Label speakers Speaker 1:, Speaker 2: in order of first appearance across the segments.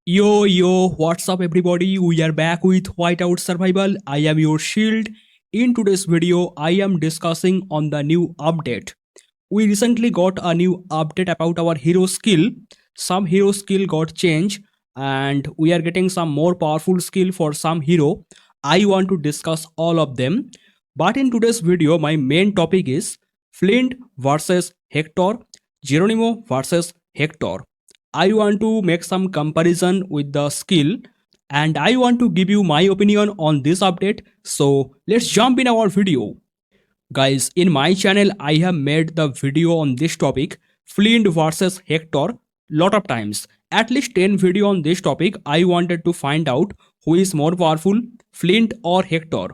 Speaker 1: What's up everybody? We are back with Whiteout Survival. I am your shield. In today's video, I am discussing on the new update. We recently got a new update about our hero skill. Some hero skill got changed and we are getting some more powerful skill for some hero. I want to discuss all of them. But in today's video, my main topic is Flint versus Hector, Geronimo versus Hector. I want to make some comparison with the skill and I want to give you my opinion on this update. So let's jump in our video. Guys, in my channel I have made the video on this topic, Flint versus Hector, lot of times. At least 10 video on this topic. I wanted to find out who is more powerful, Flint or Hector.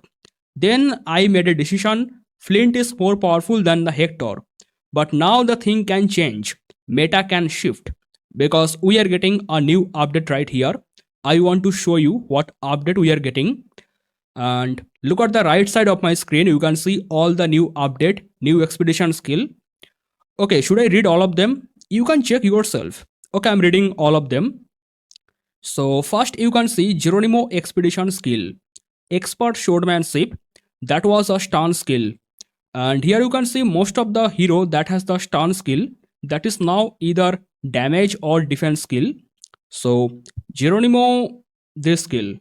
Speaker 1: Then I made a decision, Flint is more powerful than the Hector. But now the thing can change, meta can shift, because we are getting a new update right here. I want to show you what update we are getting. And look at the right side of my screen, you can see all the new update, new expedition skill. Okay, should I read all of them? You can check yourself. Okay, I'm reading all of them. So first you can see Geronimo expedition skill, expert swordmanship, that was a stun skill. And here you can see most of the hero that has the stun skill, that is now either damage or defense skill. So Geronimo, this skill,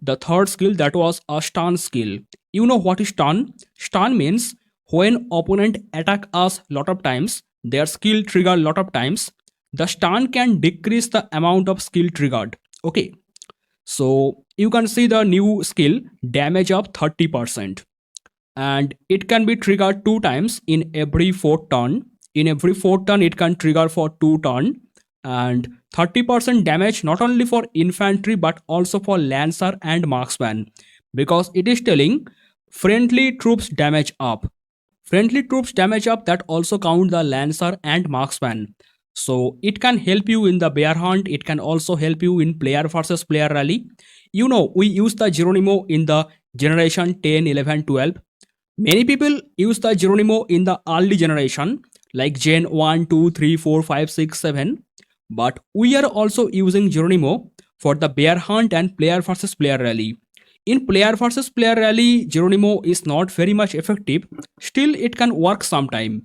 Speaker 1: the third skill, that was a stun skill. You know what is stun? Stun means when opponent attack us lot of times, their skill trigger lot of times, the stun can decrease the amount of skill triggered. Okay, so you can see the new skill, damage of 30%, and it can be triggered 2 times in every 4th turn. In every 4th turn it can trigger for 2 turn, and 30% damage not only for infantry but also for lancer and marksman, because it is telling friendly troops damage up. Friendly troops damage up, that also count the lancer and marksman. So it can help you in the bear hunt, it can also help you in player versus player rally. You know, we use the Geronimo in the generation 10, 11, 12. Many people use the Geronimo in the early generation like Gen 1, 2, 3, 4, 5, 6, 7. But we are also using Geronimo for the bear hunt and player versus player rally. In player versus player rally, Geronimo is not very much effective. Still, it can work sometime.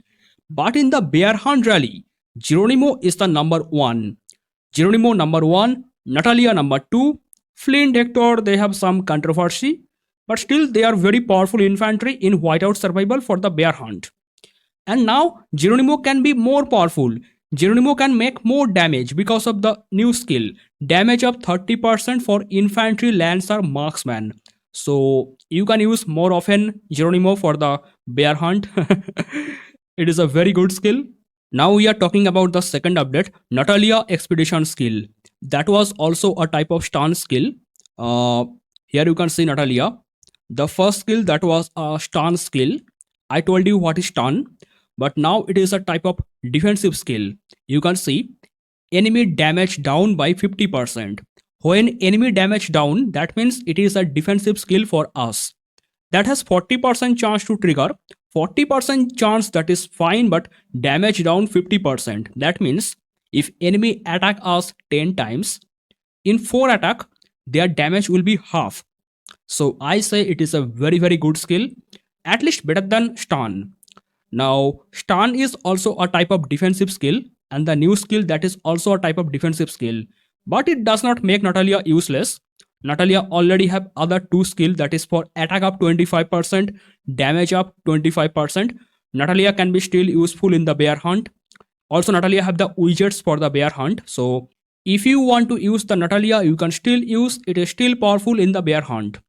Speaker 1: But in the bear hunt rally, Geronimo is the number 1. Geronimo number 1, Natalia number 2, Flint, Hector, they have some controversy. But still, they are very powerful infantry in Whiteout Survival for the bear hunt. And now Geronimo can be more powerful. Geronimo can make more damage because of the new skill, damage of 30% for infantry, lancer, marksman. So you can use more often Geronimo for the bear hunt. It is a very good skill. Now we are talking about the second update, Natalia expedition skill. That was also a type of stun skill. Here you can see Natalia. The first skill, that was a stun skill. I told you what is stun, but now it is a type of defensive skill. You can see enemy damage down by 50%. When enemy damage down, that means it is a defensive skill for us. That has 40% chance to trigger. 40% chance, that is fine, but damage down 50%. That means if enemy attack us 10 times, in 4 attack, their damage will be half. So I say it is a very good skill, at least better than stun. Now stun is also a type of defensive skill, and the new skill, that is also a type of defensive skill, but it does not make Natalia useless. Natalia already have other 2 skill, that is for attack up 25%, damage up 25%. Natalia can be still useful in the bear hunt. Also Natalia have the widgets for the bear hunt, so if you want to use the Natalia, you can still use, it is still powerful in the bear hunt.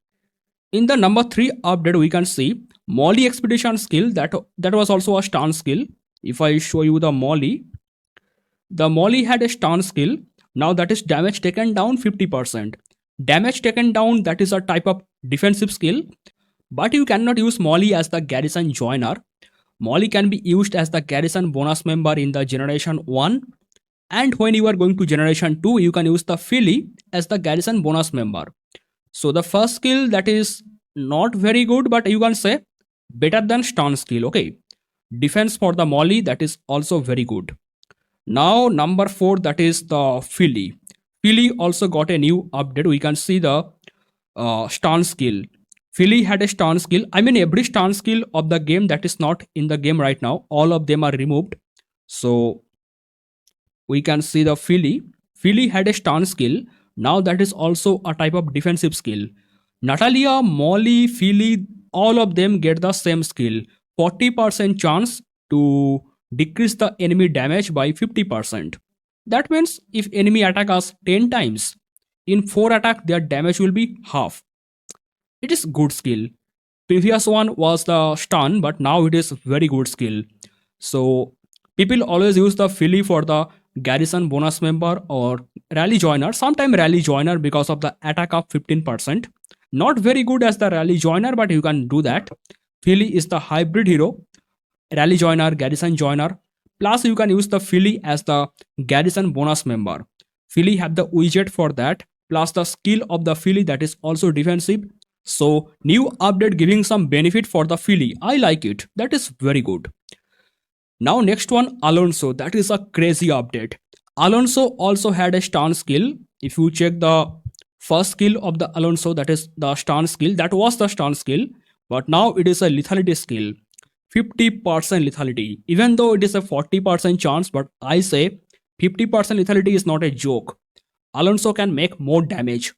Speaker 1: In the number 3 update, we can see Molly expedition skill, that was also a stun skill. If I show you the Molly had a stun skill. Now that is damage taken down 50%. Damage taken down, that is a type of defensive skill, but you cannot use Molly as the Garrison Joiner. Molly can be used as the Garrison bonus member in the generation 1, and when you are going to generation 2, you can use the Philly as the Garrison bonus member. So the first skill, that is not very good, but you can say better than stun skill. Okay, defense for the Molly, that is also very good. Now number 4, that is the Philly. Philly also got a new update. We can see the stun skill. Philly had a stun skill. I mean, every stun skill of the game that is not in the game right now, all of them are removed. So we can see the Philly. Philly had a stun skill. Now that is also a type of defensive skill. Natalia, Molly, Philly, all of them get the same skill. 40% chance to decrease the enemy damage by 50%. That means if enemy attack us 10 times, in 4 attack their damage will be half. It is good skill. Previous one was the stun, but now it is very good skill. So people always use the Philly for the garrison bonus member or rally joiner. Sometime rally joiner because of the attack of 15%. Not very good as the rally joiner, but you can do that. Philly is the hybrid hero. Rally joiner, garrison joiner. Plus you can use the Philly as the garrison bonus member. Philly have the widget for that. Plus the skill of the Philly that is also defensive. So new update giving some benefit for the Philly. I like it. That is very good. Now next one, Alonso. That is a crazy update. Alonso also had a stun skill. If you check the first skill of the Alonso, that is the stun skill. That was the stun skill. But now it is a lethality skill. 50% lethality. Even though it is a 40% chance, but I say 50% lethality is not a joke. Alonso can make more damage.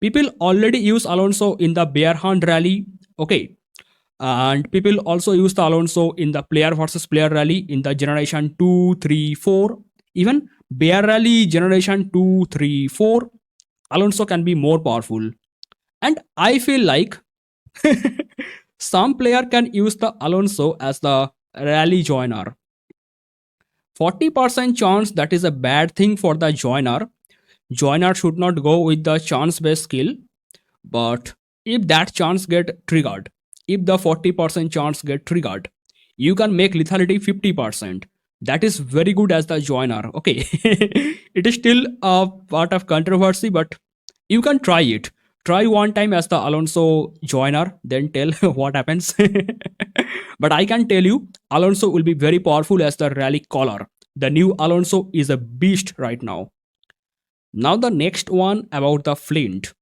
Speaker 1: People already use Alonso in the bear hunt rally. Okay, and people also use the Alonso in the player versus player rally in the generation 2, 3, 4. Even bear rally generation 2, 3, 4, Alonso can be more powerful. And I feel like some player can use the Alonso as the rally joiner. 40% chance, that is a bad thing for the joiner. Joiner should not go with the chance based skill. But if that chance get triggered, if the 40% chance get triggered, you can make lethality 50%. That is very good as the joiner. Okay. It is still a part of controversy, but you can try it. Try one time as the Alonso joiner, then tell what happens. But I can tell you, Alonso will be very powerful as the rally caller. The new Alonso is a beast right now. Now the next one about the Flint.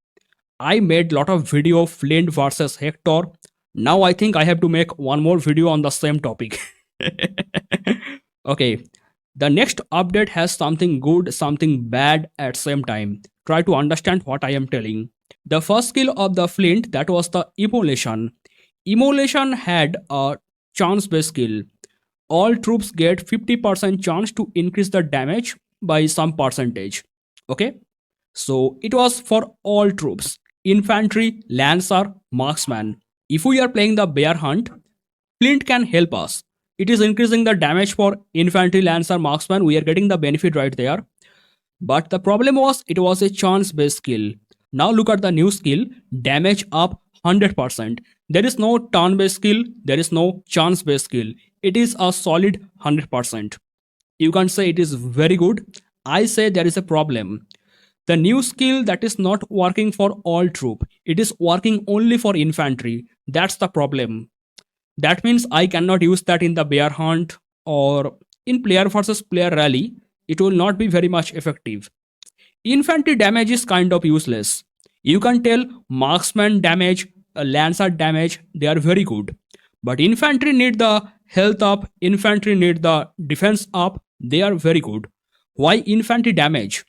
Speaker 1: I made lot of video of Flint versus Hector. Now I think I have to make one more video on the same topic. Okay. The next update has something good, something bad at same time. Try to understand what I am telling. The first skill of the Flint, that was the immolation. Immolation had a chance based skill. All troops get 50% chance to increase the damage by some percentage. Okay. So it was for all troops. Infantry, lancer, marksman. If we are playing the bear hunt, Flint can help us. It is increasing the damage for infantry, lancer, marksman. We are getting the benefit right there. But the problem was it was a chance based skill. Now look at the new skill, damage up 100%. There is no turn based skill, there is no chance based skill. It is a solid 100%. You can say it is very good. I say there is a problem. The new skill that is not working for all troop. It is working only for infantry. That's the problem. That means I cannot use that in the bear hunt or in player versus player rally. It will not be very much effective. Infantry damage is kind of useless. You can tell marksman damage, lancer damage, they are very good. But infantry need the health up, infantry need the defense up, they are very good. Why infantry damage?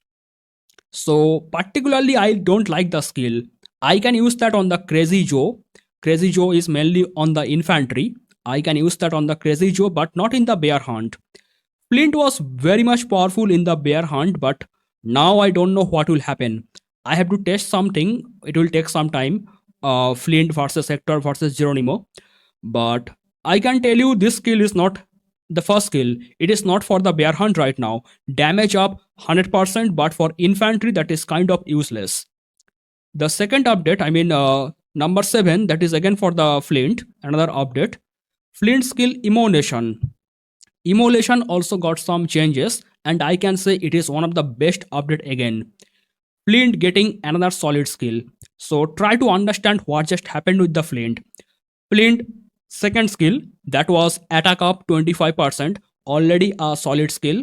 Speaker 1: So particularly I don't like the skill. I can use that on the Crazy Joe. Crazy Joe is mainly on the infantry. I can use that on the Crazy Joe, but not in the bear hunt. Flint was very much powerful in the bear hunt, but now I don't know what will happen. I have to test something. It will take some time. Flint versus Hector versus Jeronimo. But I can tell you this skill is not the first skill. It is not for the bear hunt right now. Damage up 100%, but for infantry that is kind of useless. The second update, I mean number 7, that is again for the Flint, another update. Flint skill Immolation. Immolation also got some changes, and I can say it is one of the best update again. Flint getting another solid skill. So try to understand what just happened with the Flint. Flint second skill, that was attack up 25%, already a solid skill.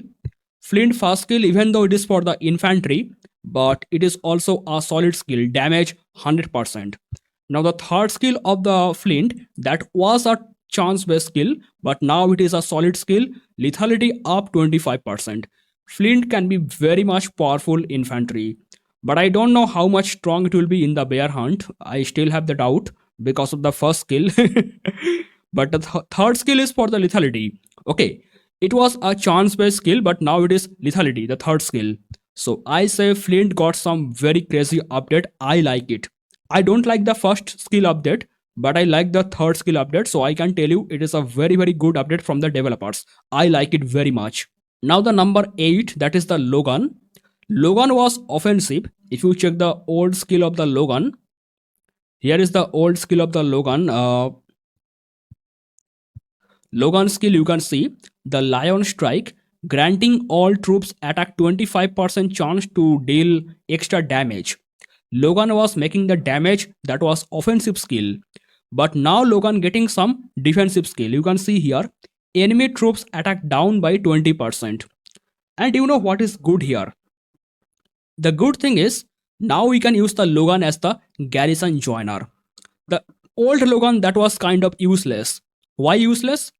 Speaker 1: Flint first skill, even though it is for the infantry, but it is also a solid skill, damage 100%. Now the third skill of the Flint, that was a chance based skill, but now it is a solid skill, lethality up 25%. Flint can be very much powerful infantry, but I don't know how much strong it will be in the bear hunt. I still have the doubt because of the first skill. But the third skill is for the lethality. Okay, it was a chance based skill, but now it is lethality, the third skill. So I say Flint got some very crazy update. I like it. I don't like the first skill update, but I like the third skill update. So I can tell you it is a very, very good update from the developers. I like it very much. Now the number 8, that is the Logan. Logan was offensive. If you check the old skill of the Logan, here is the old skill of the Logan. Logan skill, you can see the Lion Strike, granting all troops attack 25% chance to deal extra damage. Logan was making the damage, that was offensive skill. But now Logan getting some defensive skill. You can see here, enemy troops attack down by 20%. And you know what is good here? The good thing is, now we can use the Logan as the Garrison Joiner. The old Logan, that was kind of useless. Why useless?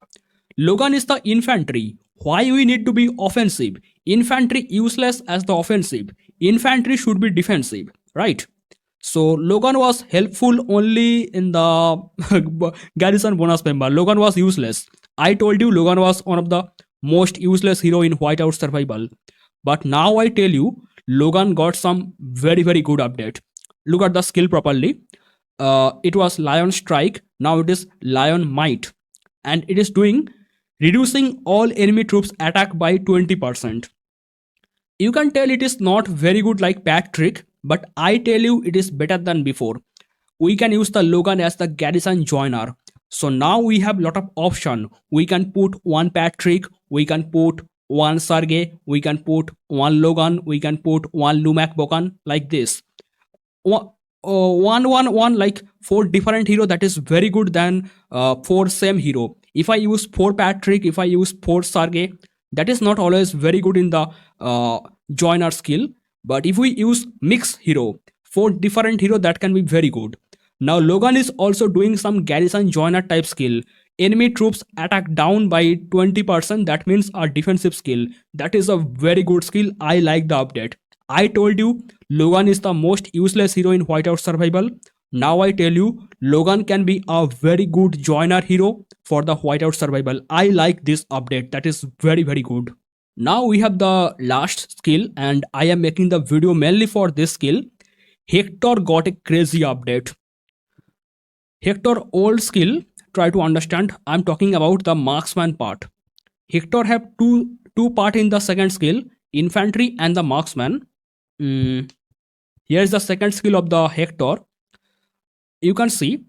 Speaker 1: Logan is the infantry. Why we need to be offensive? Infantry useless as the offensive. Infantry should be defensive, right? So Logan was helpful only in the garrison bonus member. Logan was useless. I told you Logan was one of the most useless hero in Whiteout Survival. But now I tell you, Logan got some very, very good update. Look at the skill properly. It was Lion Strike. Now it is Lion Might. And it is doing reducing all enemy troops attack by 20%. You can tell it is not very good like Patrick, but I tell you it is better than before. We can use the Logan as the Garrison Joiner. So now we have lot of option. We can put one Patrick, we can put one Sergey, we can put one Logan, we can put one Lumac Bokan, like this. One like 4 different hero, that is very good than 4 same hero. If I use 4 Patrick, if I use 4 Sergey, that is not always very good in the joiner skill. But if we use mix hero, 4 different hero, that can be very good. Now Logan is also doing some garrison joiner type skill. Enemy troops attack down by 20%. That means a defensive skill. That is a very good skill. I like the update. I told you Logan is the most useless hero in Whiteout Survival. Now I tell you Logan can be a very good joiner hero for the Whiteout Survival. I like this update. That is very, very good. Now we have the last skill and I am making the video mainly for this skill. Hector got a crazy update. Hector old skill, try to understand. I'm talking about the marksman part. Hector have two part in the second skill, infantry and the marksman. Here is the second skill of the Hector. You can see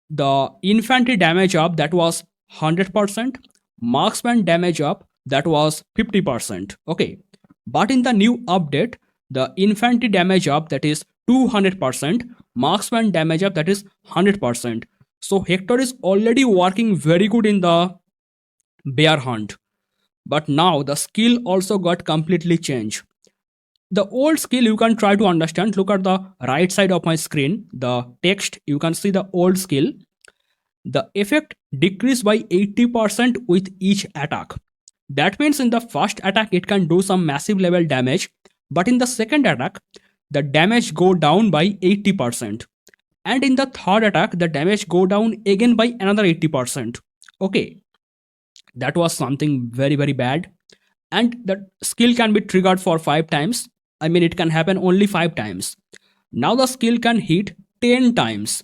Speaker 1: the infantry damage up, that was 100%, marksman damage up, that was 50%. Okay, but in the new update, the infantry damage up, that is 200%, marksman damage up, that is 100%. So Hector is already working very good in the bear hunt. But now the skill also got completely changed. The old skill you can try to understand. Look at the right side of my screen, the text, you can see the old skill. The effect decreased by 80% with each attack. That means in the first attack it can do some massive level damage, but in the second attack the damage go down by 80%. And in the third attack the damage go down again by another 80%. Okay, that was something very, very bad. And the skill can be triggered for 5 times. I mean, it can happen only 5 times. Now the skill can hit 10 times.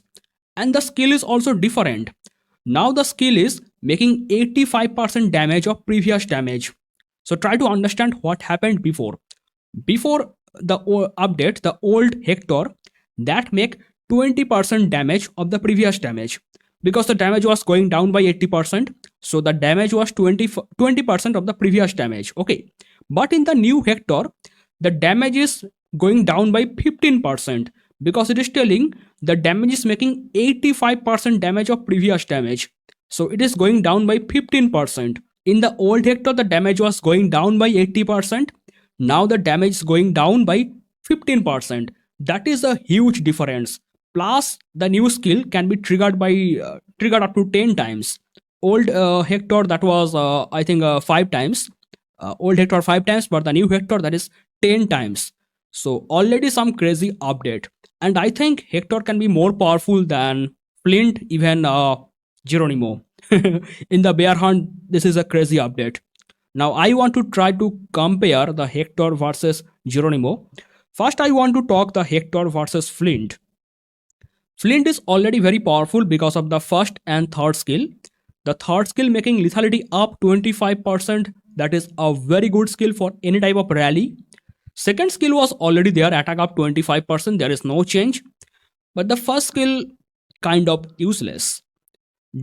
Speaker 1: And the skill is also different. Now the skill is making 85% damage of previous damage. So try to understand what happened before. Before the update, the old Hector, that make 20% damage of the previous damage. Because the damage was going down by 80%. So the damage was 20% of the previous damage. Okay. But in the new Hector, the damage is going down by 15%. Because it is telling the damage is making 85% damage of previous damage. So it is going down by 15%. In the old Hector, the damage was going down by 80%. Now the damage is going down by 15%. That is a huge difference. Plus, the new skill can be triggered up to 10 times. Old Hector, that was I think 5 times. Old Hector 5 times, but the new Hector, that is 10 times. So already some crazy update. And I think Hector can be more powerful than Flint, even Jeronimo. In the bear hunt, this is a crazy update. Now I want to try to compare the Hector versus Geronimo. First, I want to talk the Hector versus Flint. Flint is already very powerful because of the first and third skill. The third skill making lethality up 25%. That is a very good skill for any type of rally. Second skill was already there, attack up 25%. There is no change. But the first skill kind of useless.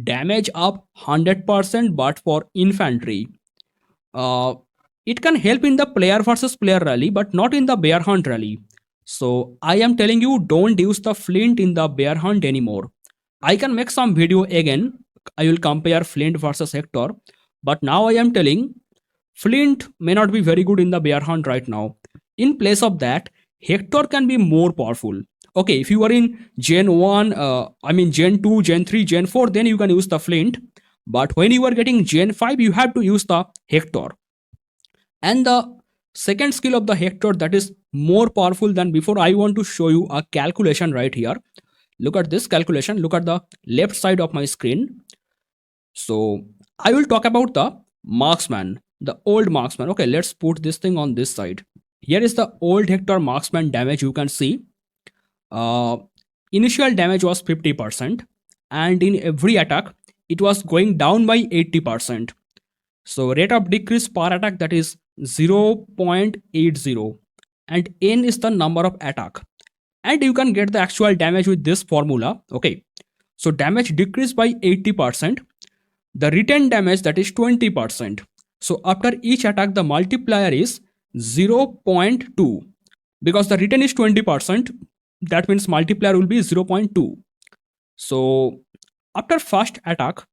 Speaker 1: Damage up 100%, but for infantry. Uh, it can help in the player versus player rally, but not in the bear hunt rally. So I am telling you, don't use the Flint in the bear hunt anymore. I can make some video again. I will compare Flint versus Hector. But now I am telling Flint may not be very good in the bear hunt right now. In place of that, Hector can be more powerful. Okay, if you are in Gen 1, Gen 2, Gen 3, Gen 4, then you can use the Flint. But when you are getting Gen 5, you have to use the Hector. And the second skill of the Hector that is more powerful than before, I want to show you a calculation right here. Look at this calculation. Look at the left side of my screen. So I will talk about the marksman, the old marksman. Okay, let's put this thing on this side. Here is the old Hector marksman damage. You can see initial damage was 50%, and in every attack it was going down by 80%. So rate of decrease per attack, that is 0.80, and n is the number of attack, and you can get the actual damage with this formula. Okay, so damage decreased by 80%, the retained damage, that is 20%. So after each attack the multiplier is 0.2, because the return is 20%, that means multiplier will be 0.2. So after first attack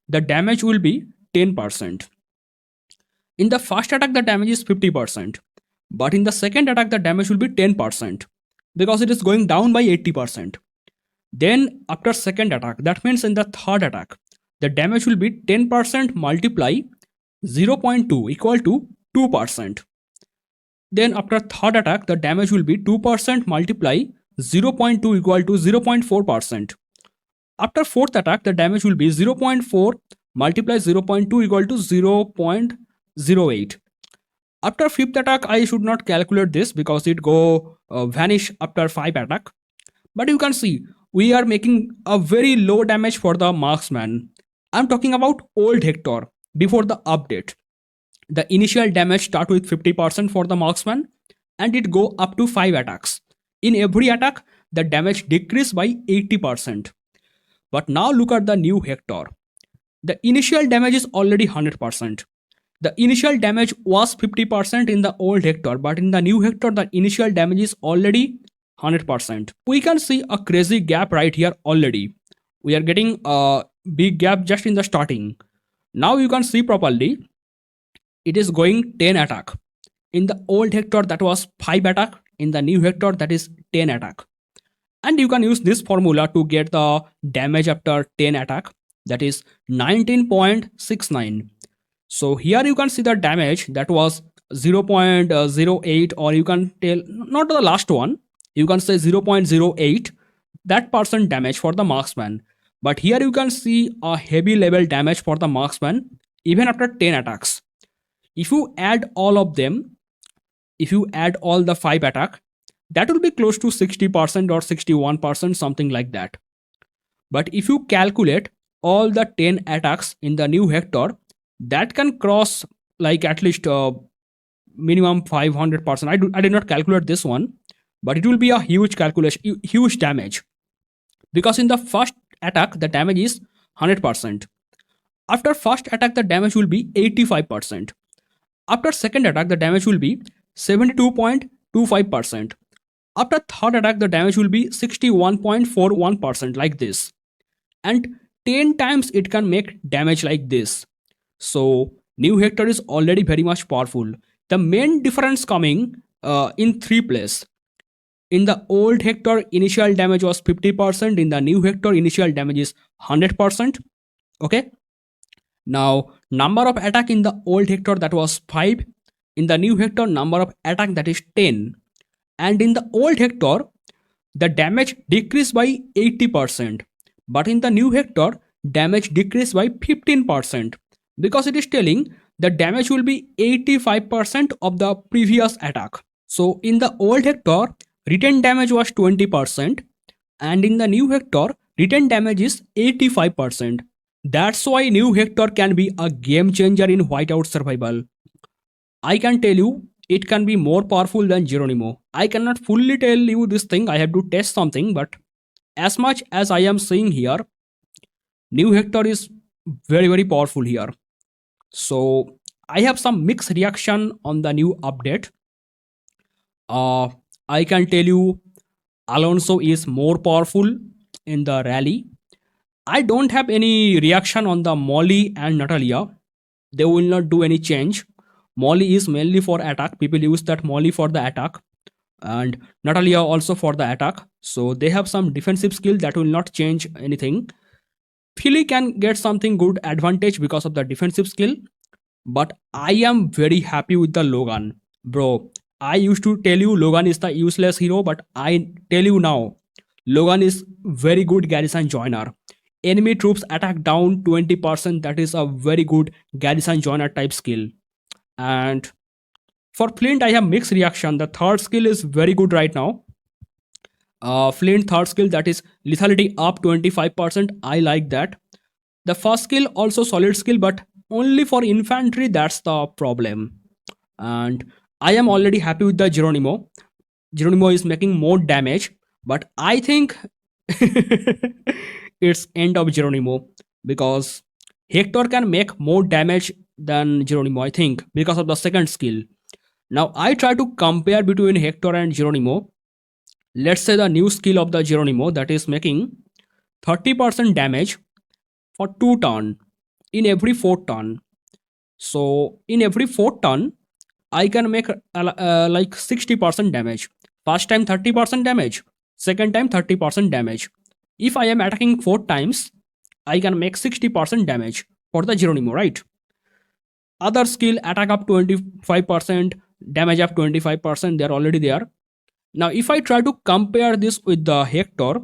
Speaker 1: the damage will be 10%. In the first attack the damage is 50%, but in the second attack the damage will be 10%, because it is going down by 80%. Then after second attack, that means in the third attack the damage will be 10% multiply 0.2 equal to 2%. Then after third attack the damage will be 2% multiply 0.2 equal to 0.4%. After fourth attack the damage will be 0.4 multiply 0.2 equal to 0.08. After fifth attack I should not calculate this because it go vanish after 5 attack. But you can see we are making a very low damage for the marksman. I'm talking about old Hector before the update. The initial damage start with 50% for the marksman, and it go up to 5 attacks. In every attack the damage decrease by 80%. But now look at the new Hector. The initial damage is already 100%. The initial damage was 50% in the old Hector, but in the new Hector the initial damage is already 100%. We can see a crazy gap right here already. We are getting a big gap just in the starting. Now you can see properly. It is going 10 attack. In the old Hector that was 5 attack. In the new Hector that is 10 attack. And you can use this formula to get the damage after 10 attack, that is 19.69. So here you can see the damage that was 0.08, or you can tell not the last one, you can say 0.08 that percent damage for the marksman. But here you can see a heavy level damage for the marksman even after 10 attacks. If you add all of them, if you add all the 5 attack, that will be close to 60% or 61%, something like that. But if you calculate all the 10 attacks in the new Hector, that can cross like at least minimum 500%. I did not calculate this one, but it will be a huge calculation, huge damage. Because in the first attack, the damage is 100%. After first attack, the damage will be 85%. After second attack, the damage will be 72.25%. After third attack, the damage will be 61.41%, like this. And 10 times it can make damage like this. So new Hector is already very much powerful. The main difference coming in 3 places. In the old Hector, initial damage was 50%. In the new Hector, initial damage is 100%. Okay. Now, number of attack in the old Hector, that was 5. In the new Hector, number of attack, that is 10. And in the old Hector, the damage decreased by 80%. But in the new Hector, damage decreased by 15%, because it is telling the damage will be 85% of the previous attack. So in the old Hector, written damage was 20%, and in the new Hector, written damage is 85%. That's why new Hector can be a game changer in Whiteout Survival. I can tell you it can be more powerful than Geronimo. I cannot fully tell you this thing, I have to test something, but as much as I am seeing here, new Hector is very powerful here. So I have some mixed reaction on the new update. I can tell you Alonso is more powerful in the rally. I don't have any reaction on the Molly and Natalia. They will not do any change. Molly is mainly for attack. People use that Molly for the attack, and Natalia also for the attack. So they have some defensive skill that will not change anything. Philly can get something good advantage because of the defensive skill, but I am very happy with the Logan. Bro, I used to tell you Logan is the useless hero, but I tell you now, Logan is very good Garrison Joiner. Enemy troops attack down 20%. That is a very good Garrison Joiner type skill. And for Flint, I have mixed reaction. The third skill is very good right now. Flint third skill, that is lethality up 25%. I like that. The first skill also solid skill, but only for infantry. That's the problem. And I am already happy with the Geronimo. Geronimo is making more damage, but I think it's end of Geronimo, because Hector can make more damage than Geronimo, I think, because of the second skill. Now I try to compare between Hector and Geronimo. Let's say the new skill of the Geronimo, that is making 30% damage for 2 turn in every 4 turn. So in every 4 turn, I can make like 60% damage. First time 30% damage, second time 30% damage. If I am attacking 4 times, I can make 60% damage for the Geronimo, right? Other skill attack up 25%, damage up 25%, they are already there. Now if I try to compare this with the Hector,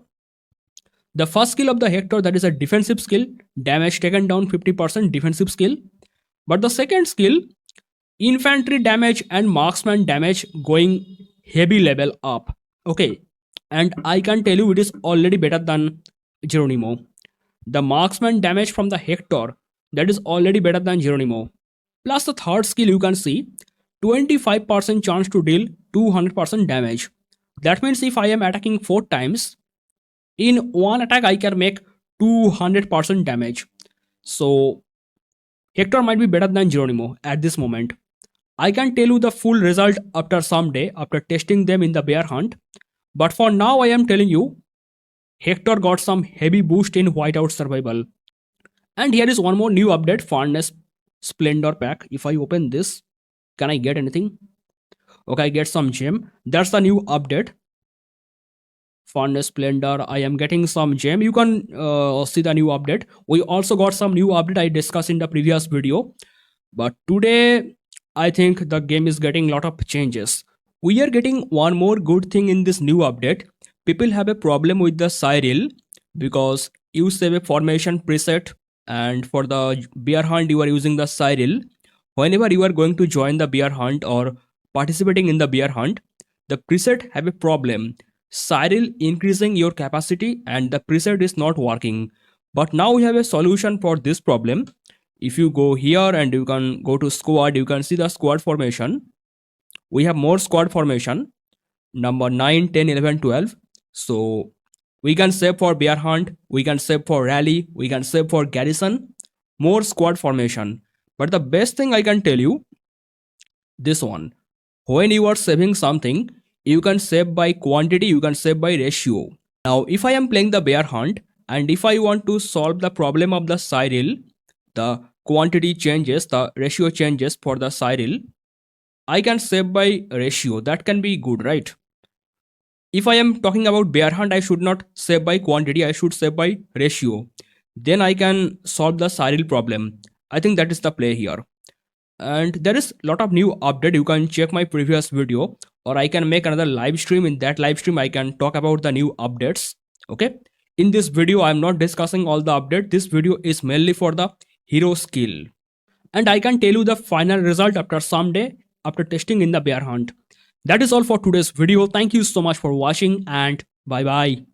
Speaker 1: the first skill of the Hector, that is a defensive skill, damage taken down 50%, defensive skill. But the second skill, infantry damage and marksman damage going heavy level up. Okay, and I can tell you it is already better than Geronimo. The marksman damage from the Hector, that is already better than Geronimo. Plus the third skill, you can see 25% chance to deal 200% damage. That means if I am attacking 4 times, in one attack I can make 200% damage. So Hector might be better than Geronimo at this moment. I can tell you the full result after some day, after testing them in the bear hunt. But for now, I am telling you, Hector got some heavy boost in Whiteout Survival. And here is one more new update, Furnace Splendor Pack. If I open this, can I get anything? Okay, I get some gem. That's the new update. Furnace Splendor, I am getting some gem. You can see the new update. We also got some new update I discussed in the previous video. But today, I think the game is getting a lot of changes. We are getting one more good thing in this new update. People have a problem with the Cyril, because you save a formation preset, and for the bear hunt you are using the Cyril. Whenever you are going to join the bear hunt or participating in the bear hunt, the preset have a problem. Cyril increasing your capacity and the preset is not working. But now we have a solution for this problem. If you go here and you can go to squad, you can see the squad formation. We have more squad formation, number 9, 10, 11, 12. So we can save for bear hunt, we can save for rally, we can save for garrison, more squad formation. But the best thing I can tell you, this one, when you are saving something, you can save by quantity, you can save by ratio. Now if I am playing the bear hunt and if I want to solve the problem of the Cyril, the quantity changes, the ratio changes for the Cyril, I can save by ratio. That can be good, right? If I am talking about bear hunt, I should not save by quantity, I should save by ratio. Then I can solve the Cyril problem. I think that is the play here. And there is a lot of new update. You can check my previous video, or I can make another live stream. In that live stream I can talk about the new updates. Okay, in this video I'm not discussing all the update. This video is mainly for the hero skill, and I can tell you the final result after some day after testing in the bear hunt. That is all for today's video. Thank you so much for watching, and bye bye.